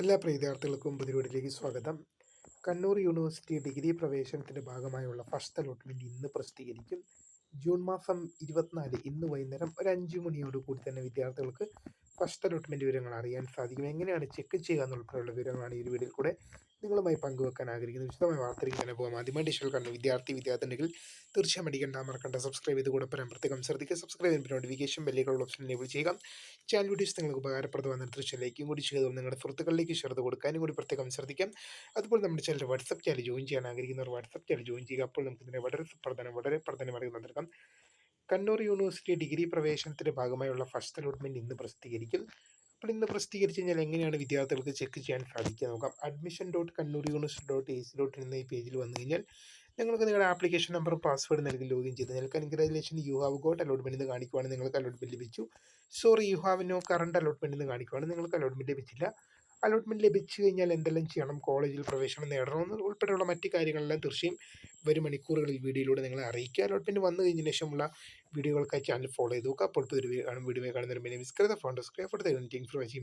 എല്ലാ പ്രിയ വിദ്യാർത്ഥികൾക്കും പുതിയ വീഡിയോയിലേക്ക് സ്വാഗതം. കണ്ണൂർ യൂണിവേഴ്സിറ്റി ഡിഗ്രി പ്രവേശനത്തിൻ്റെ ഭാഗമായുള്ള ഫസ്റ്റ് അലോട്ട്മെൻറ്റ് ഇന്ന് പ്രസിദ്ധീകരിക്കും. ജൂൺ മാസം 24 ഇന്ന് വൈകുന്നേരം ഒരു 5 മണിയോട് കൂടി തന്നെ വിദ്യാർത്ഥികൾക്ക് ഫസ്റ്റ് അലോട്ട്മെൻറ്റ് വിവരങ്ങൾ അറിയാൻ സാധിക്കും. എങ്ങനെയാണ് ചെക്ക് ചെയ്യുക എന്നുൾപ്പെടെയുള്ള വിവരങ്ങളാണ് ഈ ഒരു വീഡിയോയിൽ കൂടെ നിങ്ങളുമായി പങ്കുവെക്കാൻ ആഗ്രഹിക്കുന്നത്. വിശദമായ വാർത്തയിലേക്ക് തന്നെ പോകാം. ആദ്യമായി ഡിജിറ്റൽ കണ്ട വിദ്യാർത്ഥിനികൾ തീർച്ചയായും അടിക്കേണ്ട മറക്കണ്ട സബ്സ്ക്രൈബ് ചെയ്ത് കൂടെ പ്രത്യേകം ശ്രദ്ധിക്കുക. സബ്സ്ക്രൈബ് ചെയ്യുമ്പോൾ നോട്ടിഫിക്കേഷൻ ബെല്ലുകളുള്ള ഓപ്ഷൻ എനേബിൾ ചെയ്യുക. ചാനൽ വീഡിയോസ് നിങ്ങൾക്ക് ഉപകാരപ്രദമായ തീർച്ചയായും ലൈക്കും കൂടി ചെയ്തു നിങ്ങളുടെ സുഹൃത്തുക്കളിലേക്ക് ഷെയർ ചെയ്ത് കൊടുക്കാനും കൂടി പ്രത്യേകം ശ്രദ്ധിക്കാം. അതുപോലെ നമ്മുടെ ചാനൽ വാട്സപ്പ് ചാനൽ ജോയിൻ ചെയ്യാൻ ആഗ്രഹിക്കുന്നവർ വാട്സപ്പ് ചാനൽ ജോയിൻ ചെയ്യുക. അപ്പോൾ നമുക്ക് ഇതിനെ വളരെ പ്രധാനം അറിയുന്ന നൽകാം. കണ്ണൂർ യൂണിവേഴ്സിറ്റി ഡിഗ്രി പ്രവേശനത്തിന്റെ ഭാഗമായുള്ള ഫസ്റ്റ് അലോട്ട്മെന്റ് ഇന്ന് പ്രസിദ്ധീകരിക്കും. അപ്പോൾ ഇന്ന് പ്രസിദ്ധീകരിച്ച് കഴിഞ്ഞാൽ എങ്ങനെയാണ് വിദ്യാർത്ഥികൾക്ക് ചെക്ക് ചെയ്യാൻ സാധിക്കുക നോക്കാം. admission.kannur.university.ac.in എന്ന ഈ പേജിൽ വന്നു കഴിഞ്ഞാൽ നിങ്ങൾക്ക് നിങ്ങളുടെ ആപ്ലിക്കേഷൻ നമ്പറും പാസ്വേഡ് നൽകി ലോഗിൻ ചെയ്ത് നിങ്ങൾക്ക് congratulation you have got allotment എന്ന് കാണിക്കുവാണ് നിങ്ങൾക്ക് അലോട്ട്മെന്റ് ലഭിച്ചു. Sorry you have no current allotment എന്ന് കാണിക്കുവാണ് നിങ്ങൾക്ക് അലോട്ട്മെന്റ് ലഭിച്ചില്ല. അലോട്ട്മെന്റ് ലഭിച്ചു കഴിഞ്ഞാൽ എന്തെല്ലാം ചെയ്യണം, കോളേജിൽ പ്രവേശനം നേടണമെന്ന് ഉൾപ്പെടെയുള്ള മറ്റ് കാര്യങ്ങളെല്ലാം തീർച്ചയായും വരും മണിക്കൂറുകളിൽ വീഡിയോയിലൂടെ നിങ്ങളെ അറിയിക്കുക. അലോട്ട്മെന്റ് വന്നു കഴിഞ്ഞതിന് ശേഷമുള്ള വീഡിയോകൾക്കായി ചാനൽ ഫോളോ ചെയ്ത് നോക്കുക. അപ്പോൾ വീഡിയോ കാണുന്നതിന് മിസ് കരുത ഫോൺ